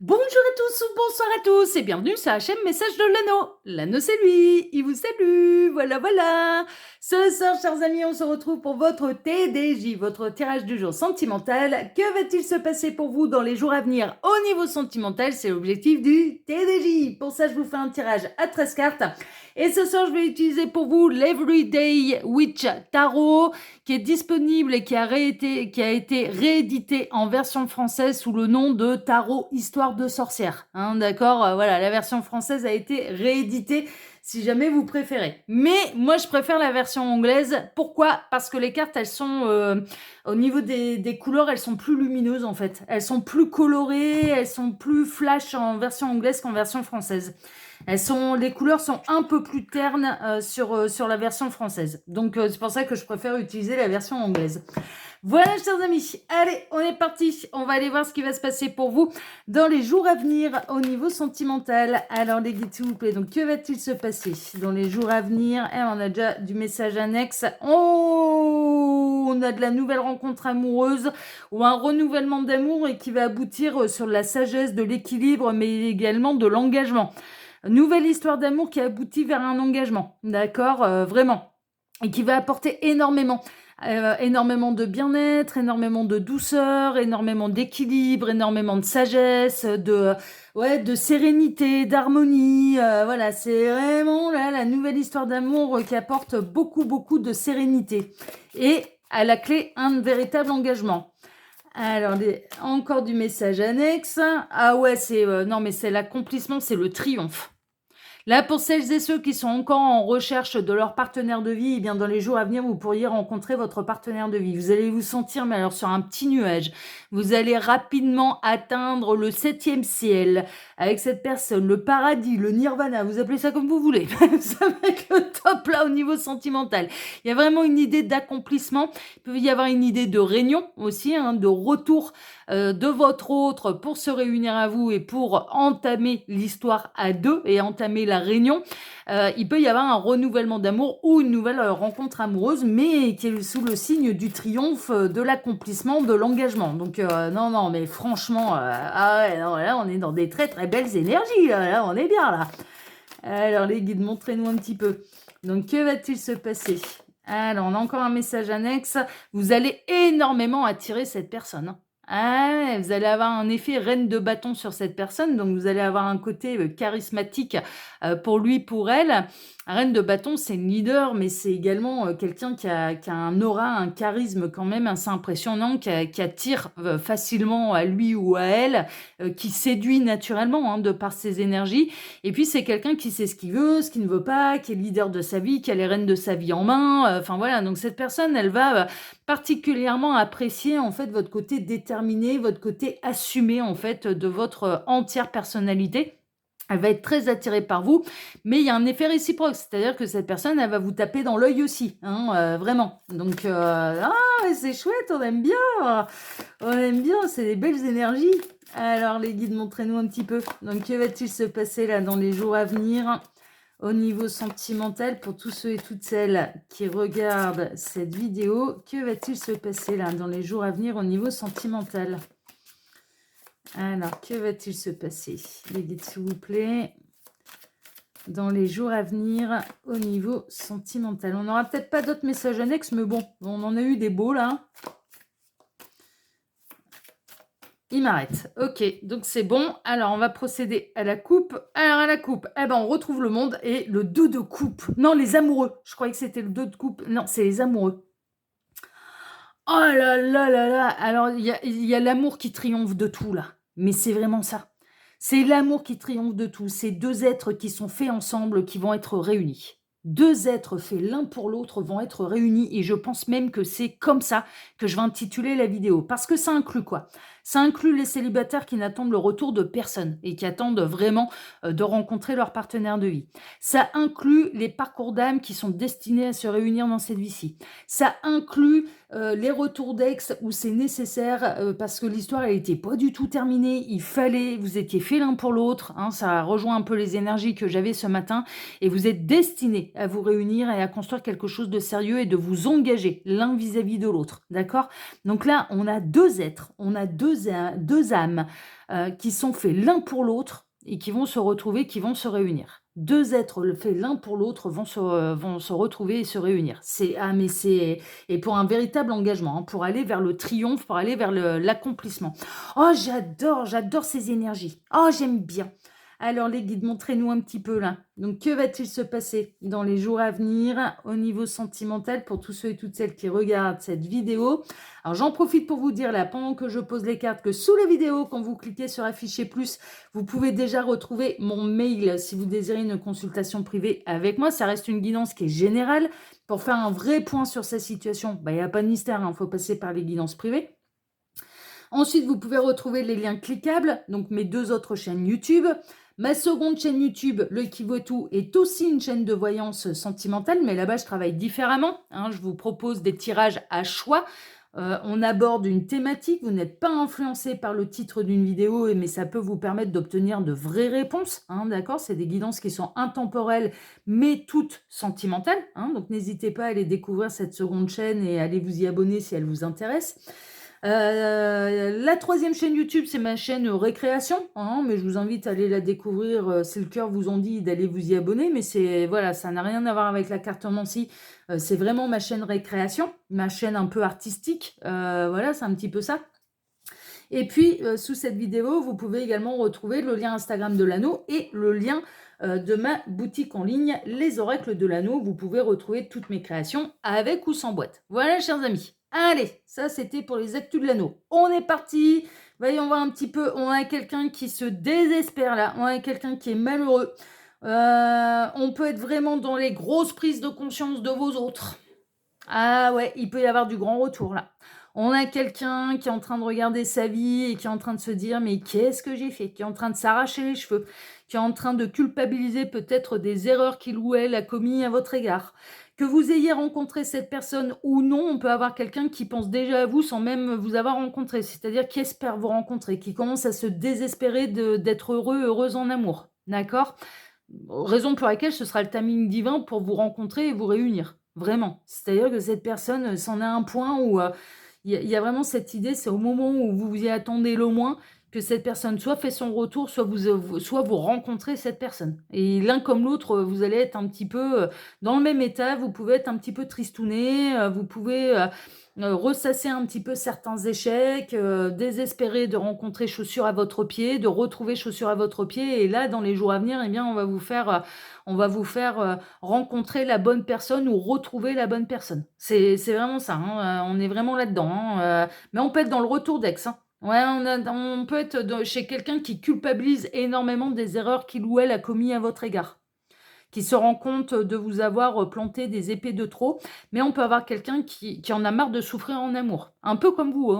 Bonjour à tous ou bonsoir à tous et bienvenue sur la chaîne Message de l'Anneau. L'Anneau c'est lui, il vous salue, voilà. Ce soir, chers amis, on se retrouve pour votre TDJ, votre tirage du jour sentimental. Que va-t-il se passer pour vous dans les jours à venir au niveau sentimental? C'est l'objectif du TDJ. Pour ça, je vous fais un tirage à 13 cartes. Et ce soir, je vais utiliser pour vous l'Everyday Witch Tarot, qui est disponible et qui a été réédité en version française sous le nom de Tarot Histoire de sorcière. D'accord, voilà, la version française a été rééditée si jamais vous préférez. Mais moi, je préfère la version anglaise. Pourquoi? Parce que les cartes, elles sont, au niveau des couleurs, elles sont plus lumineuses en fait. Elles sont plus colorées, elles sont plus flash en version anglaise qu'en version française. Les couleurs sont un peu plus ternes sur la version française. Donc c'est pour ça que je préfère utiliser la version anglaise. Voilà, chers amis. Allez, on est parti. On va aller voir ce qui va se passer pour vous dans les jours à venir au niveau sentimental. Alors les guides, s'il vous plaît. Donc que va-t-il se passer dans les jours à venir? On a déjà du message annexe. Oh, on a de la nouvelle rencontre amoureuse ou un renouvellement d'amour et qui va aboutir sur la sagesse, de l'équilibre, mais également de l'engagement. Nouvelle histoire d'amour qui aboutit vers un engagement, d'accord, vraiment, et qui va apporter énormément. Énormément de bien-être, énormément de douceur, énormément d'équilibre, énormément de sagesse, de sérénité, d'harmonie. Voilà, c'est vraiment là la nouvelle histoire d'amour qui apporte beaucoup de sérénité. Et à la clé, un véritable engagement. Alors, encore du message annexe. Ah ouais, non mais c'est l'accomplissement, c'est le triomphe. Là, pour celles et ceux qui sont encore en recherche de leur partenaire de vie, eh bien, dans les jours à venir, vous pourriez rencontrer votre partenaire de vie. Vous allez vous sentir, mais alors sur un petit nuage. Vous allez rapidement atteindre le 7e ciel avec cette personne, le paradis, le nirvana, vous appelez ça comme vous voulez. Ça va être le top là au niveau sentimental. Il y a vraiment une idée d'accomplissement. Il peut y avoir une idée de réunion aussi, de retour de votre autre pour se réunir à vous et pour entamer l'histoire à deux et entamer la réunion. Il peut y avoir un renouvellement d'amour ou une nouvelle rencontre amoureuse, mais qui est sous le signe du triomphe, de l'accomplissement, de l'engagement. Donc non, mais franchement, ah ouais, non, là on est dans des très belles énergies, là on est bien là. Alors les guides, montrez-nous un petit peu. Donc que va-t-il se passer? Alors on a encore un message annexe. Vous allez énormément attirer cette personne. Ah, vous allez avoir un effet reine de bâton sur cette personne, donc vous allez avoir un côté charismatique pour lui, pour elle. Reine de bâton, c'est une leader, mais c'est également quelqu'un qui a un aura, un charisme quand même assez impressionnant, qui attire facilement à lui ou à elle, qui séduit naturellement de par ses énergies. Et puis c'est quelqu'un qui sait ce qu'il veut, ce qu'il ne veut pas, qui est leader de sa vie, qui a les rênes de sa vie en main. Enfin voilà, donc cette personne, elle va particulièrement apprécier en fait votre côté déterminé, votre côté assumé en fait de votre entière personnalité. Elle va être très attirée par vous, mais il y a un effet réciproque, c'est-à-dire que cette personne, elle va vous taper dans l'œil aussi, vraiment. Donc, c'est chouette, on aime bien, c'est des belles énergies. Alors les guides, montrez-nous un petit peu. Donc, que va-t-il se passer là dans les jours à venir au niveau sentimental pour tous ceux et toutes celles qui regardent cette vidéo? Que va-t-il se passer là dans les jours à venir au niveau sentimental? Alors, que va-t-il se passer? Les guides, s'il vous plaît. Dans les jours à venir au niveau sentimental. On n'aura peut-être pas d'autres messages annexes, mais bon, on en a eu des beaux là. Il m'arrête. Ok, donc c'est bon. Alors, on va procéder à la coupe. Alors, à la coupe, on retrouve le monde et le 2 de coupe. Non, les amoureux. Je croyais que c'était le 2 de coupe. Non, c'est les amoureux. Oh là là là là. Alors, il y a l'amour qui triomphe de tout là. Mais c'est vraiment ça. C'est l'amour qui triomphe de tout. C'est deux êtres qui sont faits ensemble, qui vont être réunis. Deux êtres faits l'un pour l'autre vont être réunis et je pense même que c'est comme ça que je vais intituler la vidéo. Parce que ça inclut quoi? Ça inclut les célibataires qui n'attendent le retour de personne et qui attendent vraiment de rencontrer leur partenaire de vie. Ça inclut les parcours d'âme qui sont destinés à se réunir dans cette vie-ci. Ça inclut les retours d'ex où c'est nécessaire parce que l'histoire elle n'était pas du tout terminée, vous étiez fait l'un pour l'autre, ça rejoint un peu les énergies que j'avais ce matin et vous êtes destinés à vous réunir et à construire quelque chose de sérieux et de vous engager l'un vis-à-vis de l'autre, d'accord? Donc là on a deux êtres deux âmes qui sont faits l'un pour l'autre et qui vont se retrouver, qui vont se réunir. Deux êtres faits l'un pour l'autre vont se retrouver et se réunir. Mais c'est et pour un véritable engagement, hein, pour aller vers le triomphe, pour aller vers l'accomplissement. Oh, j'adore ces énergies. Oh, j'aime bien. Alors les guides, montrez-nous un petit peu là. Donc que va-t-il se passer dans les jours à venir au niveau sentimental pour tous ceux et toutes celles qui regardent cette vidéo? Alors j'en profite pour vous dire là, pendant que je pose les cartes, que sous la vidéo, quand vous cliquez sur afficher plus, vous pouvez déjà retrouver mon mail si vous désirez une consultation privée avec moi. Ça reste une guidance qui est générale. Pour faire un vrai point sur sa situation, il n'y a pas de mystère, il faut passer par les guidances privées. Ensuite, vous pouvez retrouver les liens cliquables, donc mes 2 autres chaînes YouTube. Ma seconde chaîne YouTube, le Qui Vaut Tout, est aussi une chaîne de voyance sentimentale, mais là-bas, je travaille différemment. Je vous propose des tirages à choix. On aborde une thématique, vous n'êtes pas influencé par le titre d'une vidéo, mais ça peut vous permettre d'obtenir de vraies réponses, d'accord? C'est des guidances qui sont intemporelles, mais toutes sentimentales, donc n'hésitez pas à aller découvrir cette seconde chaîne et allez vous y abonner si elle vous intéresse. La troisième chaîne YouTube, c'est ma chaîne Récréation, mais je vous invite à aller la découvrir si le cœur vous en dit d'aller vous y abonner, mais ça n'a rien à voir avec la cartomancie, c'est vraiment ma chaîne Récréation, ma chaîne un peu artistique, c'est un petit peu ça. Et puis, sous cette vidéo, vous pouvez également retrouver le lien Instagram de l'anneau et le lien de ma boutique en ligne, Les Oracles de l'Anneau. Vous pouvez retrouver toutes mes créations avec ou sans boîte. Voilà, chers amis. Allez, ça c'était pour les actus de l'anneau. On est parti. Voyons voir un petit peu. On a quelqu'un qui se désespère là. On a quelqu'un qui est malheureux. On peut être vraiment dans les grosses prises de conscience de vos autres. Ah ouais, il peut y avoir du grand retour là. On a quelqu'un qui est en train de regarder sa vie et qui est en train de se dire mais qu'est-ce que j'ai fait? Qui est en train de s'arracher les cheveux, qui est en train de culpabiliser peut-être des erreurs qu'il ou elle a commis à votre égard. Que vous ayez rencontré cette personne ou non, on peut avoir quelqu'un qui pense déjà à vous sans même vous avoir rencontré, c'est-à-dire qui espère vous rencontrer, qui commence à se désespérer d'être heureuse en amour, d'accord? Raison pour laquelle ce sera le timing divin pour vous rencontrer et vous réunir, vraiment. C'est-à-dire que cette personne, c'en est un point où il y a vraiment cette idée, c'est au moment où vous vous y attendez le moins, que cette personne soit fait son retour, soit vous rencontrez cette personne. Et l'un comme l'autre, vous allez être un petit peu dans le même état, vous pouvez être un petit peu tristouné, vous pouvez ressasser un petit peu certains échecs, désespérer de rencontrer chaussures à votre pied, de retrouver chaussures à votre pied. Et là, dans les jours à venir, on va vous faire rencontrer la bonne personne ou retrouver la bonne personne. C'est vraiment ça, on est vraiment là-dedans. Mais on peut être dans le retour d'ex. Ouais, on peut être chez quelqu'un qui culpabilise énormément des erreurs qu'il ou elle a commis à votre égard, qui se rend compte de vous avoir planté des épées de trop, mais on peut avoir quelqu'un qui en a marre de souffrir en amour. Un peu comme vous,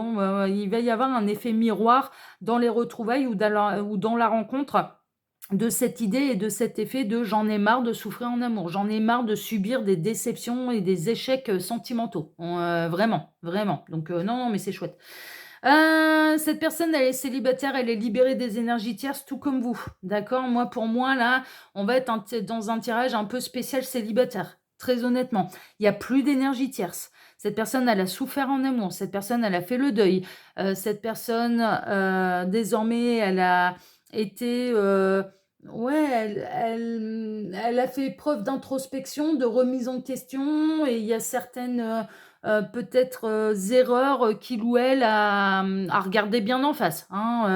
il va y avoir un effet miroir dans les retrouvailles ou dans la rencontre de cette idée et de cet effet de j'en ai marre de souffrir en amour, j'en ai marre de subir des déceptions et des échecs sentimentaux. Vraiment, vraiment. Donc non, mais c'est chouette. Cette personne, elle est célibataire, elle est libérée des énergies tierces, tout comme vous. D'accord? Pour moi, là, on va être dans un tirage un peu spécial célibataire. Très honnêtement, il n'y a plus d'énergie tierce. Cette personne, elle a souffert en amour. Cette personne, elle a fait le deuil. Cette personne, désormais, elle a été... elle a fait preuve d'introspection, de remise en question, et il y a certaines peut-être erreurs qu'il ou elle a regardé bien en face,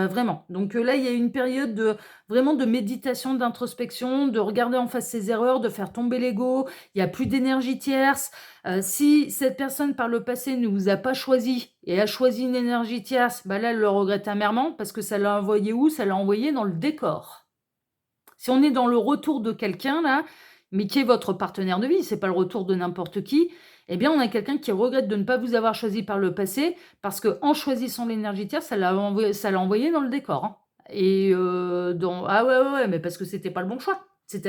vraiment. Donc là, il y a une période vraiment de méditation, d'introspection, de regarder en face ses erreurs, de faire tomber l'ego. Il n'y a plus d'énergie tierce. Si cette personne par le passé ne vous a pas choisi et a choisi une énergie tierce, là, elle le regrette amèrement parce que ça l'a envoyé où? Ça l'a envoyé dans le décor. Si on est dans le retour de quelqu'un là, mais qui est votre partenaire de vie, c'est pas le retour de n'importe qui, on a quelqu'un qui regrette de ne pas vous avoir choisi par le passé, parce qu'en choisissant l'énergie tierce, ça l'a envoyé dans le décor. Et ah ouais, mais parce que c'était pas le bon choix.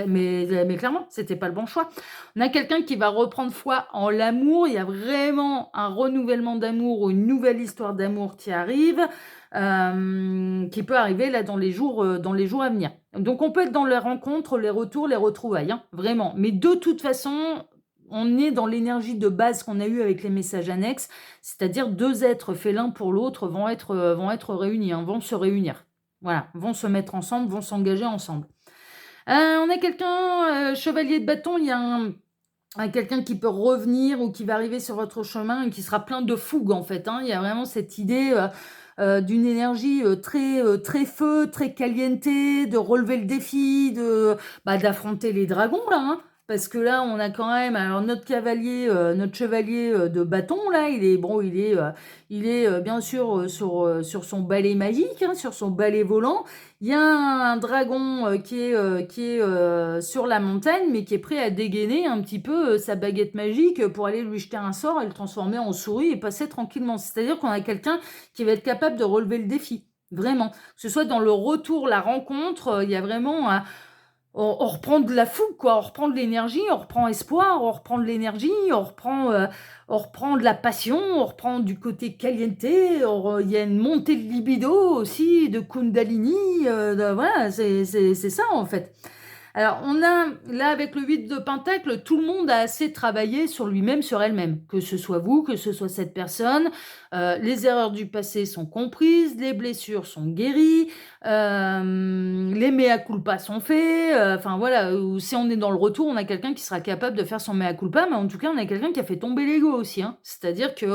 Mais clairement, c'était pas le bon choix. On a quelqu'un qui va reprendre foi en l'amour. Il y a vraiment un renouvellement d'amour ou une nouvelle histoire d'amour qui arrive, qui peut arriver là dans les jours à venir. Donc on peut être dans les rencontres, les retours, les retrouvailles, vraiment. Mais de toute façon, on est dans l'énergie de base qu'on a eue avec les messages annexes, c'est-à-dire 2 êtres faits l'un pour l'autre vont être réunis, hein, vont se réunir. Voilà, vont se mettre ensemble, vont s'engager ensemble. On a quelqu'un, chevalier de bâton, il y a quelqu'un qui peut revenir ou qui va arriver sur votre chemin et qui sera plein de fougue en fait, hein. Il y a vraiment cette idée d'une énergie très feu, très caliente, de relever le défi, d'affronter les dragons là, hein. Parce que là, on a quand même, alors notre chevalier de bâton là, il est bien sûr sur son balai magique, hein, sur son balai volant. Il y a un dragon qui est sur la montagne, mais qui est prêt à dégainer un petit peu sa baguette magique pour aller lui jeter un sort et le transformer en souris et passer tranquillement. C'est-à-dire qu'on a quelqu'un qui va être capable de relever le défi, vraiment. Que ce soit dans le retour, la rencontre, il y a vraiment on reprend de la fougue, quoi. On reprend de l'énergie, on reprend espoir, on reprend de l'énergie, on reprend de la passion, on reprend du côté caliente, il y a une montée de libido aussi, de kundalini, voilà, c'est ça en fait. Alors, on a, là, avec le 8 de Pentacle, tout le monde a assez travaillé sur lui-même, sur elle-même. Que ce soit vous, que ce soit cette personne. Les erreurs du passé sont comprises, les blessures sont guéries, les mea culpa sont faits. Enfin, voilà, si on est dans le retour, on a quelqu'un qui sera capable de faire son mea culpa, mais en tout cas, on a quelqu'un qui a fait tomber l'ego aussi, hein. C'est-à-dire que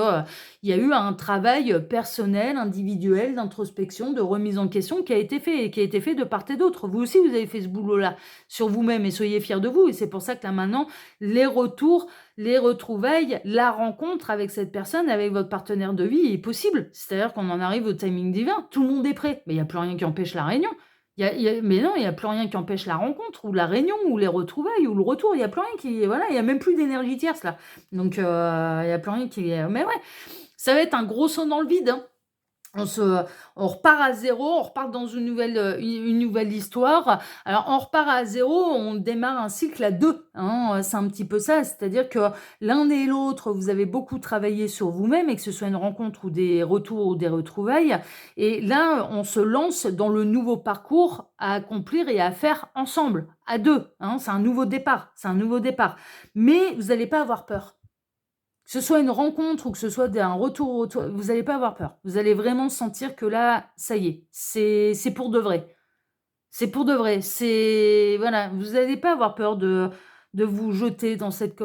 il y a eu un travail personnel, individuel, d'introspection, de remise en question qui a été fait, et qui a été fait de part et d'autre. Vous aussi, vous avez fait ce boulot-là sur vous-même et soyez fiers de vous. Et c'est pour ça que là maintenant, les retours, les retrouvailles, la rencontre avec cette personne, avec votre partenaire de vie est possible. C'est-à-dire qu'on en arrive au timing divin. Tout le monde est prêt. Mais il n'y a plus rien qui empêche la réunion. Mais non, il n'y a plus rien qui empêche la rencontre, ou la réunion, ou les retrouvailles, ou le retour. Il n'y a plus rien qui... Voilà, il n'y a même plus d'énergie tierce là. Donc, il n'y a plus rien qui... Mais ouais, ça va être un gros saut dans le vide, hein. On repart à zéro, on repart dans une nouvelle histoire. Alors, on repart à zéro, on démarre un cycle à 2, hein, c'est un petit peu ça, c'est-à-dire que l'un et l'autre, vous avez beaucoup travaillé sur vous-même, et que ce soit une rencontre ou des retours ou des retrouvailles. Et là, on se lance dans le nouveau parcours à accomplir et à faire ensemble, à 2, hein, c'est un nouveau départ, Mais vous n'allez pas avoir peur. Que ce soit une rencontre ou que ce soit un retour, vous n'allez pas avoir peur. Vous allez vraiment sentir que là, ça y est, c'est pour de vrai. C'est pour de vrai. Voilà, vous n'allez pas avoir peur de vous jeter dans cette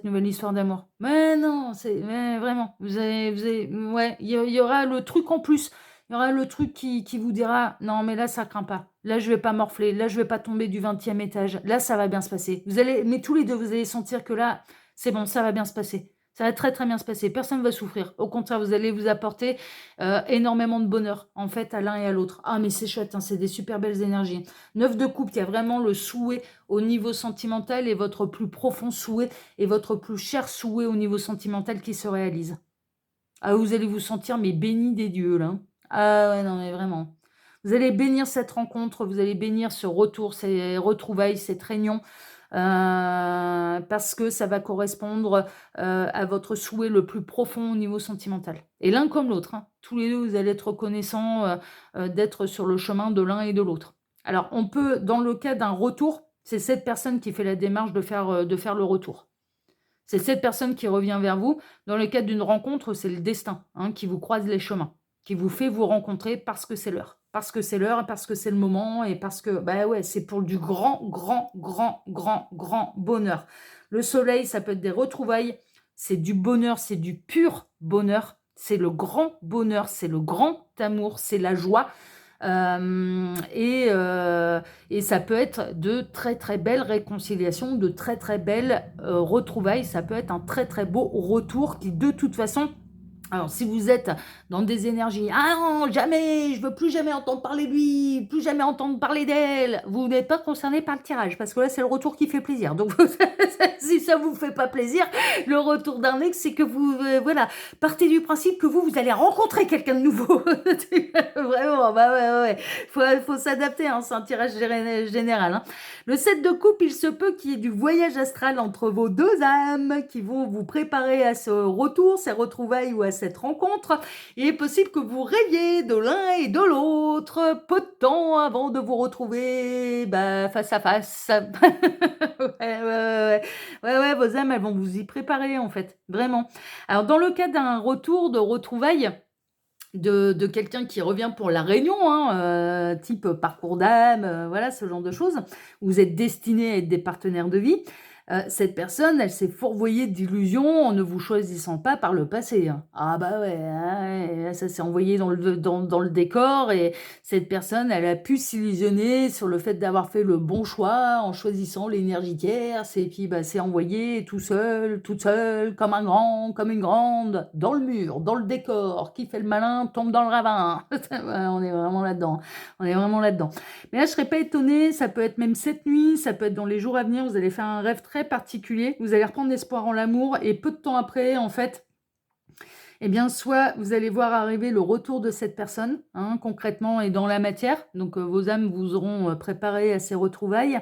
nouvelle histoire d'amour. Mais non, mais vraiment, ouais, il y aura le truc en plus. Il y aura le truc qui vous dira, non, mais là, ça craint pas. Là, je vais pas morfler. Là, je vais pas tomber du 20e étage. Là, ça va bien se passer. Mais tous les deux, vous allez sentir que là, c'est bon, ça va bien se passer. Ça va très très bien se passer. Personne ne va souffrir. Au contraire, vous allez vous apporter énormément de bonheur, en fait, à l'un et à l'autre. Ah, mais c'est chouette, hein, c'est des super belles énergies. 9 de coupe, il y a vraiment le souhait au niveau sentimental, et votre plus profond souhait et votre plus cher souhait au niveau sentimental qui se réalise. Ah, vous allez vous sentir, mais béni des dieux, là. Ah ouais, non, mais vraiment. Vous allez bénir cette rencontre, vous allez bénir ce retour, ces retrouvailles, cette réunion, parce que ça va correspondre à votre souhait le plus profond au niveau sentimental. Et l'un comme l'autre, hein. Tous les deux, vous allez être reconnaissants d'être sur le chemin de l'un et de l'autre. Alors, on peut, dans le cas d'un retour, c'est cette personne qui fait la démarche de faire le retour. C'est cette personne qui revient vers vous. Dans le cadre d'une rencontre, c'est le destin, hein, qui vous croise les chemins, qui vous fait vous rencontrer parce que c'est l'heure. Parce que c'est l'heure, parce que c'est le moment, et parce que, bah ouais, c'est pour du grand, grand, grand, grand, grand bonheur. Le soleil, ça peut être des retrouvailles, c'est du bonheur, c'est du pur bonheur, c'est le grand bonheur, c'est le grand amour, c'est la joie. Et ça peut être de très très belles réconciliations, de très très belles retrouvailles. Ça peut être un très très beau retour qui, de toute façon, alors si vous êtes dans des énergies, ah non, jamais, je veux plus jamais entendre parler de lui, plus jamais entendre parler d'elle, vous n'êtes pas concerné par le tirage, parce que là c'est le retour qui fait plaisir. Donc si ça vous fait pas plaisir, le retour d'un ex, c'est que vous, voilà, partez du principe que vous allez rencontrer quelqu'un de nouveau. Vraiment, bah ouais. Faut s'adapter, hein, c'est un tirage général, hein. Le 7 de coupe, il se peut qu'il y ait du voyage astral entre vos deux âmes qui vont vous préparer à ce retour, ces retrouvailles ou à cette cette rencontre. Il est possible que vous rêviez de l'un et de l'autre, peu de temps avant de vous retrouver face à face. Ouais, ouais, ouais, ouais. Ouais, ouais, vos âmes, elles vont vous y préparer, en fait, vraiment. Alors, dans le cas d'un retour de retrouvailles, de quelqu'un qui revient pour la réunion, hein, type parcours d'âme, voilà, ce genre de choses. Vous êtes destinés à être des partenaires de vie. Cette personne, elle s'est fourvoyée d'illusions en ne vous choisissant pas par le passé, hein. Ah bah ouais, ah ouais, ça s'est envoyé dans le décor et cette personne, elle a pu s'illusionner sur le fait d'avoir fait le bon choix en choisissant l'énergie tierce et puis bah, c'est envoyé tout seul, toute seule, comme un grand, comme une grande, dans le mur, dans le décor. Qui fait le malin tombe dans le ravin. Ouais, on est vraiment là-dedans. On est vraiment là-dedans. Mais là, je serais pas étonnée, ça peut être même cette nuit, ça peut être dans les jours à venir, vous allez faire un rêve très particulier, vous allez reprendre espoir en l'amour et peu de temps après, en fait, eh bien, soit vous allez voir arriver le retour de cette personne, hein, concrètement et dans la matière, donc vos âmes vous auront préparé à ces retrouvailles,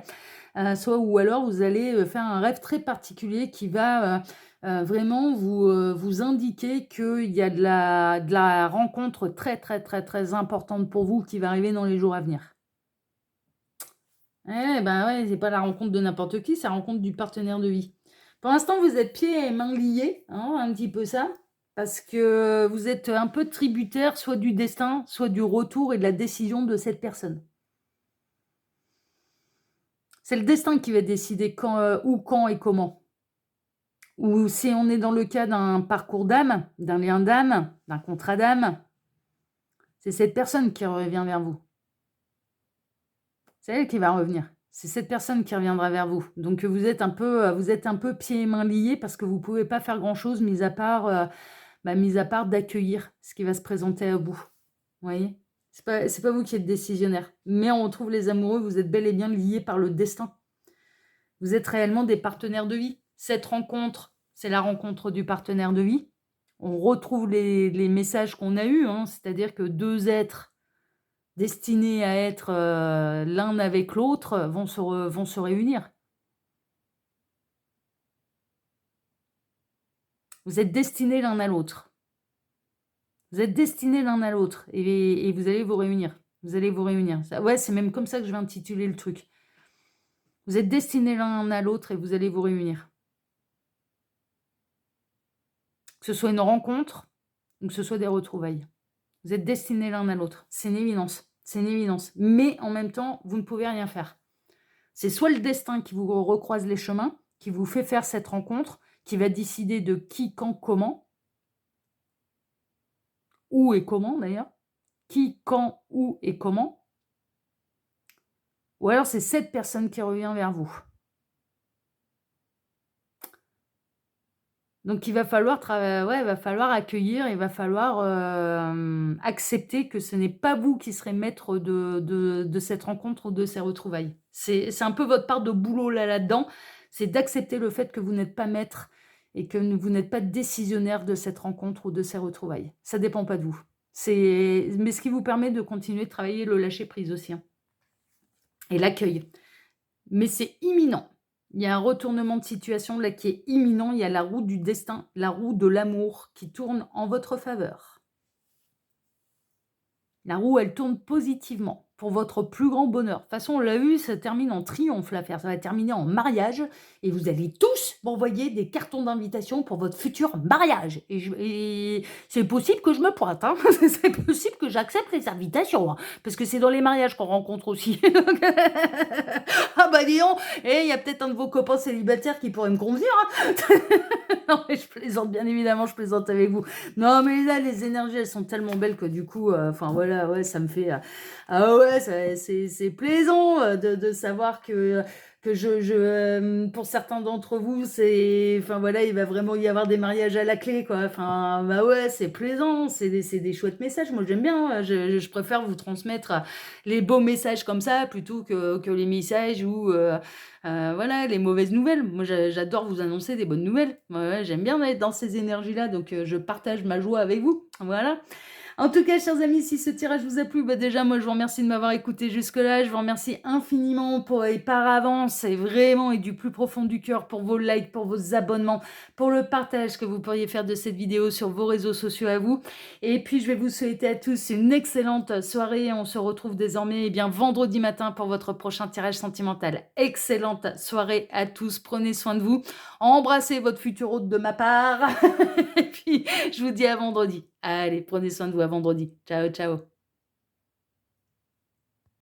soit ou alors vous allez faire un rêve très particulier qui va vraiment vous indiquer qu'il y a de la rencontre très, très, très, très importante pour vous qui va arriver dans les jours à venir. Eh ben ouais, c'est pas la rencontre de n'importe qui, c'est la rencontre du partenaire de vie. Pour l'instant, vous êtes pieds et mains liés, hein, un petit peu ça, parce que vous êtes un peu tributaire soit du destin, soit du retour et de la décision de cette personne. C'est le destin qui va décider quand, où, quand et comment. Ou si on est dans le cas d'un parcours d'âme, d'un lien d'âme, d'un contrat d'âme, c'est cette personne qui revient vers vous. C'est elle qui va revenir. C'est cette personne qui reviendra vers vous. Donc vous êtes un peu pieds et mains liés parce que vous ne pouvez pas faire grand-chose mis à part d'accueillir ce qui va se présenter à vous. Vous voyez? C'est pas vous qui êtes décisionnaire. Mais on retrouve les amoureux, vous êtes bel et bien liés par le destin. Vous êtes réellement des partenaires de vie. Cette rencontre, c'est la rencontre du partenaire de vie. On retrouve les messages qu'on a eus, hein, c'est-à-dire que deux êtres destinés à être l'un avec l'autre vont se réunir. Vous êtes destinés l'un à l'autre. Vous êtes destinés l'un à l'autre et vous allez vous réunir. Vous allez vous réunir. Ouais, c'est même comme ça que je vais intituler le truc. Vous êtes destinés l'un à l'autre et vous allez vous réunir. Que ce soit une rencontre ou que ce soit des retrouvailles. Vous êtes destinés l'un à l'autre. C'est une évidence. C'est une évidence. Mais en même temps, vous ne pouvez rien faire. C'est soit le destin qui vous recroise les chemins, qui vous fait faire cette rencontre, qui va décider de qui, quand, comment, où et comment d'ailleurs, qui, quand, où et comment, ou alors c'est cette personne qui revient vers vous. Donc il va falloir accueillir, il va falloir accepter que ce n'est pas vous qui serez maître de cette rencontre ou de ces retrouvailles. C'est un peu votre part de boulot là-dedans, c'est d'accepter le fait que vous n'êtes pas maître et que vous n'êtes pas décisionnaire de cette rencontre ou de ces retrouvailles. Ça ne dépend pas de vous. Mais ce qui vous permet de continuer de travailler le lâcher-prise aussi, hein, et l'accueil. Mais c'est imminent. Il y a un retournement de situation là qui est imminent. Il y a la roue du destin, la roue de l'amour qui tourne en votre faveur. La roue, elle tourne positivement pour votre plus grand bonheur. De toute façon, on l'a vu, ça termine en triomphe l'affaire. Ça va terminer en mariage et vous allez tous m'envoyer des cartons d'invitation pour votre futur mariage. Et c'est possible que je me pointe, hein. C'est possible que j'accepte les invitations, hein, parce que c'est dans les mariages qu'on rencontre aussi. Ah bah dis donc, il y a peut-être un de vos copains célibataires qui pourrait me convenir, hein. Non mais je plaisante, bien évidemment, je plaisante avec vous. Non mais là, les énergies, elles sont tellement belles que du coup, enfin voilà, ouais, ça me fait... ah ouais, c'est plaisant de savoir que pour certains d'entre vous, enfin voilà, il va vraiment y avoir des mariages à la clé, quoi. Enfin, bah ouais, c'est plaisant, c'est des chouettes messages. Moi, j'aime bien. Je préfère vous transmettre les beaux messages comme ça plutôt que les messages où, voilà, les mauvaises nouvelles. Moi, j'adore vous annoncer des bonnes nouvelles. Ouais, j'aime bien être dans ces énergies-là, donc je partage ma joie avec vous. Voilà. En tout cas, chers amis, si ce tirage vous a plu, bah, déjà, moi, je vous remercie de m'avoir écouté jusque-là. Je vous remercie infiniment pour et par avance et vraiment et du plus profond du cœur pour vos likes, pour vos abonnements, pour le partage que vous pourriez faire de cette vidéo sur vos réseaux sociaux à vous. Et puis, je vais vous souhaiter à tous une excellente soirée. On se retrouve désormais, eh bien, vendredi matin pour votre prochain tirage sentimental. Excellente soirée à tous. Prenez soin de vous. Embrassez votre futur hôte de ma part. Et puis, je vous dis à vendredi. Allez, prenez soin de vous, à vendredi. Ciao, ciao.